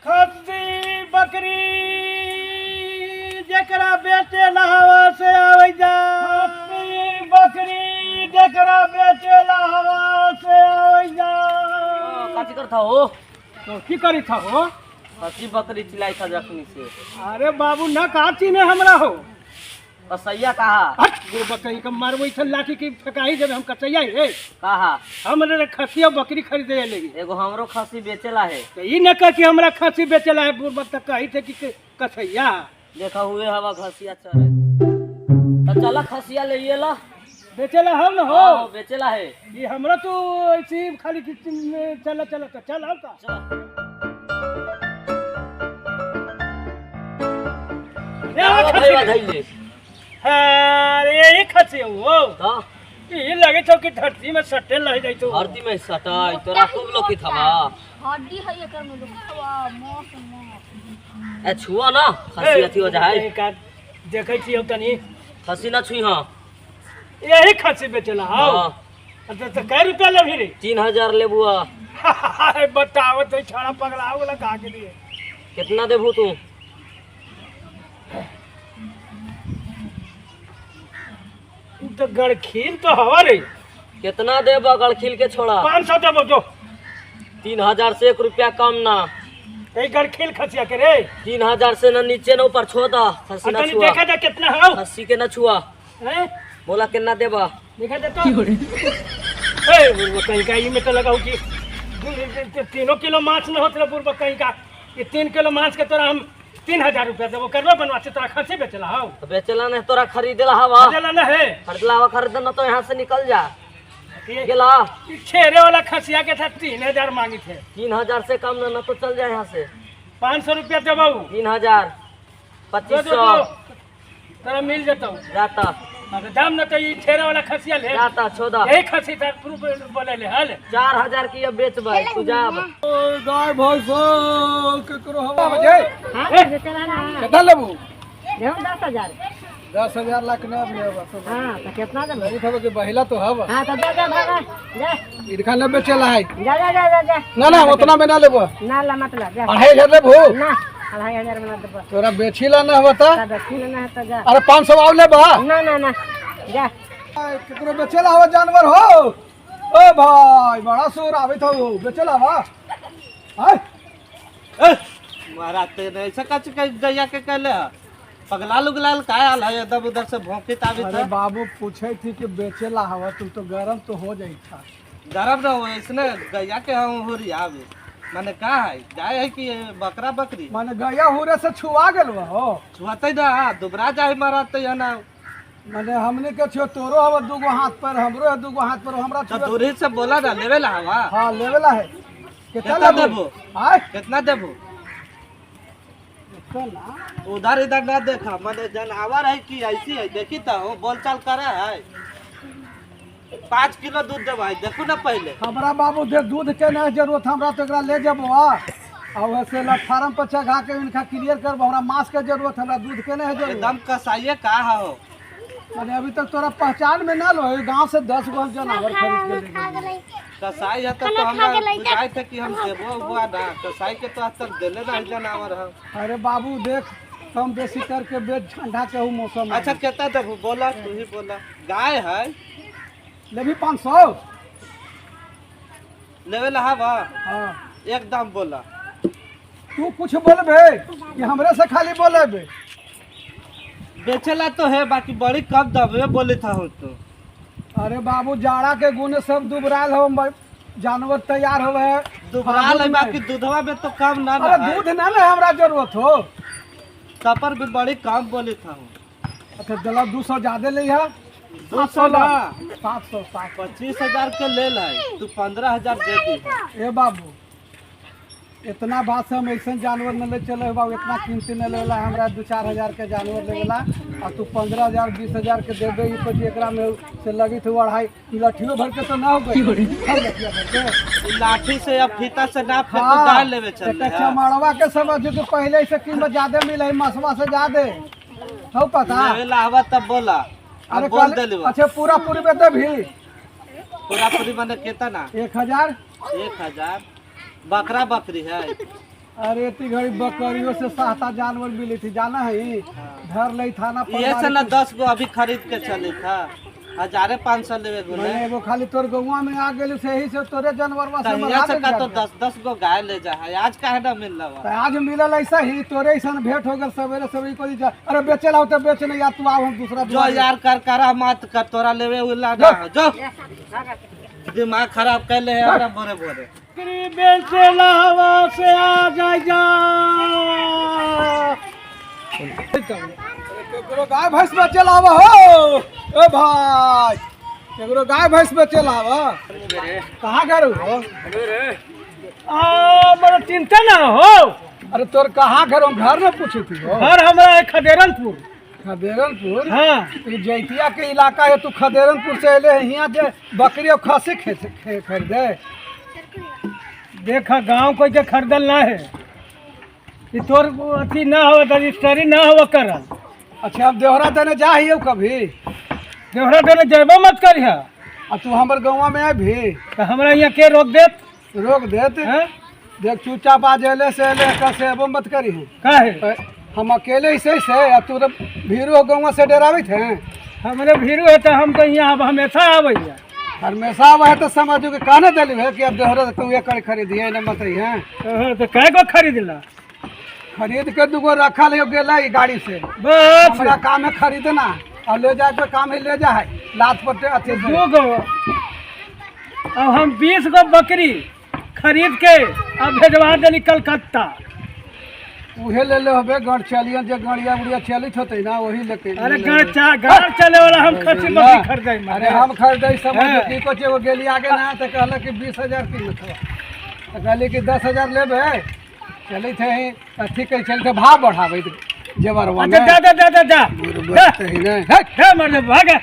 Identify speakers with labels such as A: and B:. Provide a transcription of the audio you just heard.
A: खस्सी बकरी जकरा बेचे हवा से आवे जा। खस्सी बकरी जकरा बेचे हवा से आवे जा।
B: काची कर था हो
A: तो की करी था हो?
B: खस्सी बकरी चिल्लाई था जखनी से।
A: अरे बाबू न काची ने हमरा हो
B: कसैया कहा
A: वो बकरी का मारबो इथन लाठी की फेकाई जब हम कसैया रे
B: कहा
A: हमरे खस्सी बकरी खरीदे लेगी।
B: एगो हमरो खस्सी बेचेला है।
A: तो ई न कह कि हमरा खस्सी बेचेला है बुढ़ तक कही थे कि कसैया
B: देखा हुए हवा खसिया चले तो चला खसिया ले ये ला
A: बेचेला हम न हो।
B: हाँ, बेचेला है।
A: ये हमरा तो ऐसी खाली चला चला तो चल आओ का
B: चल
A: अरे यही खस्सी हो
B: हां
A: ये लगे तो कि धरती में सट्टे लग जाई तो
B: धरती में सटाई तोरा खूब लोकी थवा
C: हड्डी है एकर में दुखवा मौत
B: ए छुआ ना खस्सी अथी हो जाए
A: देखै छी तनी
B: खस्सी ना छुई। हां
A: यही खस्सी बेचेला हो।
B: हां
A: अच्छा तो कै रुपया लेबी रे?
B: 3000 लेबुआ।
A: बताओ तो छाड़ा पगला वाला का के लिए
B: कितना देबू तू?
A: तो गड़खील तो हवा रे।
B: कितना देबा गड़खील के छोड़ा?
A: 500 देबो जो।
B: 3000 से 1 रुपया कम ना।
A: ए गड़खील खसिया के रे
B: 3000 से ना नीचे ना ऊपर छोड़ा खस्सी ना
A: तनी
B: छुआ।
A: देखा जा कितना हो
B: खस्सी के ना छुआ।
A: हैं
B: बोला कितना देबा?
A: देखा जा तो ए वो कहीं का ई में तो लगाऊ कि 3 किलो मांस न होत रे बुरबा कहीं का। ये 3 किलो मांस के तोरा हम 3000 रुपया देबो करबो बनवा से तोरा खस्सी बेचला हो।
B: तो बेचला नहीं तोरा खरीदेला हवा
A: बेचला न है
B: खरीदला हवा खरीदना तो यहाँ से निकल जा गेला।
A: छेरे वाला खसिया के था 3000 मांगी थे।
B: 3000 से कम ना तो चल जाए यहाँ से।
A: 500 रुपया देबो
B: 3000
A: दो
B: 2500
A: तोरा मिल जतो
B: जाता
A: अगर दाम न तो ये छेरे वाला खसिया ले
B: जाता 14
A: यही खसी था प्रूफ बोले ले हल
B: 4000 की ये बेच भाई तू जा।
A: गाय भैंस केकरो हवा बजे
C: हां बेचला ना
A: कितना लेबू?
C: देहो 10000
A: 10,000 लाख न लेबा
C: हां तो कितना दे?
A: गरीब हवा के बहिला तो हवा
C: हां तो जा भागा जा
A: इरखा न बेचेला है।
C: जा जा जा जा
A: ना ना उतना में ना लेबो।
C: ना ला मतलब जा
A: 2,500 लेबू
C: ना 2,500 में ना देबो
A: तोरा बेचीला ना होता।
C: तब देखी ना है तो जा।
A: अरे 500 आव लेबा
C: ना ना ना जा
A: केकरो बेचेला हवा जानवर हो। ओ भाई बड़ा शोर आवे तो बेचेला हवा हाय
B: महाराज ते नहीं सका चुके दैया के कहले पगला लुगलाल का आल है इधर उधर से भौंकित आवे
A: अरे
B: था।
A: बाबू पूछे थी कि बेचेला हवा तुम तो गरम तो हो जाई था।
B: गरम न हो इसने दैया के हम होरी आवे माने का है गाय है कि बकरा बकरी
A: माने गया हुरे से छुआ गेल हो।
B: छुआते ना दुबरा जाए मारते है ना
A: माने हमने के छो तोरो हवा दूगो हाथ पर हमरो है दूगो हाथ पर हमरा
B: तो
A: छुआ।
B: दूरी से बोला ना लेवे ला हवा।
A: हां लेवेला है
B: कितना देबो?
A: हाय
B: कितना देबो? उधर इधर ना देखा माने जानवर है कि ऐसी है देखी तो हो बोल चाल करे है। 5 किलो दूध दे भाई देखो ना पहले।
A: हमरा बाबू दे दूध के नहीं जरूरत हमरा तो एकरा ले जबो आ वैसे ला फार्म पर चढ़ा के इनका क्लियर करबो। हमरा मांस के जरूरत हमरा दूध के नहीं जरूरत।
B: एकदम कसाइए का हो
A: माने अभी तक तोरा पहचान में ना लो गांव से 10 गो जानवर खरीद के ले
B: कसाई है तो हमरा बुझाई थे कि हम देबो हुआ ना कसाई के तो आज तक देले नहीं जानवर है।
A: अरे बाबू देख कम बेसी करके बेच ठंडा के हूँ मौसम में।
B: अच्छा कितना देबो बोला तू ही बोला। गाय है
A: लेभी 500
B: लेवे ला हवा
A: हाँ
B: एकदम बोला।
A: तू कुछ बोलबे कि हमरे से खाली बोलेबे?
B: बेचेला तो है बाकी बड़ी कम दबे बोले था हो तो।
A: अरे बाबू जाड़ा के गुने सब दुबराल हो जानवर तैयार हो है
B: दुबराल है बाकी दूधवा में तो कम ना
A: अरे
B: है।
A: दूध ना ना हमरा जरूरत हो।
B: सफर भी बड़ी कम बोले था हो।
A: अच्छा चलो 200 ज्यादा ले है
B: 200 ना
A: 700
B: 25,000 के ले ला तू 15,000 दे दी।
A: ए बाबू इतना बात से हम ऐसे जानवर न ले चले बाबू इतना कीमती न लेला हमरा 2-4 हजार के जानवर लेला और तू 15,000 20,000 के देबे ई पर एकरा में से लगी थी 2.5 लठियो भर के तो ना हो गई।
B: लाठी से या फीता से ना फिर तू गाय लेवे चल
A: चमाड़वा के समझ तो पहले से कीमत ज्यादा मिले मसवा से ज्यादा हो पता।
B: लेवे ला हवा तब बोला
A: अरे
B: बोल दे लेवा।
A: अच्छा पूरा पूरी में दे भी
B: पूरा पूरी माने कितना?
A: 1000
B: 1000 बकरा बकरी है
A: अरे ती घड़ी बकरियों से सस्ता जानवर मिली थी जाना है धर ले थाना पर
B: ये से ना 10 गो अभी खरीद के चले था 1500 लेवे बोले
A: मैंने एगो खाली तोर गौवा में आ गेल से ही से तोरे जानवर से
B: यहाँ से का तो 10 गो गाय ले जा है आज काहे ना मिल रहा
A: तो आज मिलल ऐसा ही तोरे ऐसा भेंट हो गल सवेरे सवेरे को जा अरे बेचे लाओ तो बेच नहीं या तू आओ हम दूसरा
B: जो यार कर करा मत कर तोरा लेवे उला ना जो दिमाग खराब कर ले हमरा बोरे बोरे
A: बेचे लावा से आ जा केकरो गाय भैंस में चलावा हो ए भाई केकरो गाय भैंस में चलावा कहाँ घर हो
D: बड़ा चिंता ना हो।
A: अरे तोर कहाँ घर हो घर में पूछी थी हो
D: घर हमारा खदेरनपुर।
A: खदेरनपुर
D: हाँ
A: ई जैतिया के इलाका है तू खदेरनपुर से अले यहाँ जे बकरी और खसी खरीदे
D: देखा गांव कोई के खरीदल ना है कि तोर अथी ना हो रजिस्ट्री ना हो कर।
A: अच्छा अब देवरा देने जा ही हो कभी
D: देवरा देने जेबो मत करिया
A: अब तू हमारे गाँव में अभी
D: तो हमरा यहाँ के रोक देत
A: रोक देते
D: हैं
A: देख चुपचाप आज अले से अले कैसे अब मत करी हूँ
D: काहे
A: हम अकेले ही से अब तू तो भीरू गाँव से डरावे थे
D: हमरे भीड़ है तो हम तो यहाँ अब हमेशा आबैया
A: हमेशा वह तो समझो कि कहने दिली है कि अब देहरा तू ये कर खरीदिए न मत है
D: तो कै गो खरीदला
A: खरीद के दूगो रखल है गेला ई गाड़ी से
D: बस
A: हमारा काम है खरीदना और ले जाए तो काम है ले जा है लात पर अथी से
D: 2 गो अब हम 20 गो बकरी खरीद के अब भेजवा देनी कलकत्ता।
A: उहे ले ले होबे गढ़ चलियन जे गड़िया उड़िया चलित होते ना वही लेके
D: अरे गाड़ चले वाला हम खसी बकरी खरीदे।
A: अरे हम खरीदे समझ की को वो गेली आगे ना तो कहले कि 20,000 कीमत हो तो कहले कि 10,000 लेबे चले थे अथी के चलते भाव बढ़ावे जेवरवा में
D: अच्छा जा
A: ही नहीं
D: मर भागा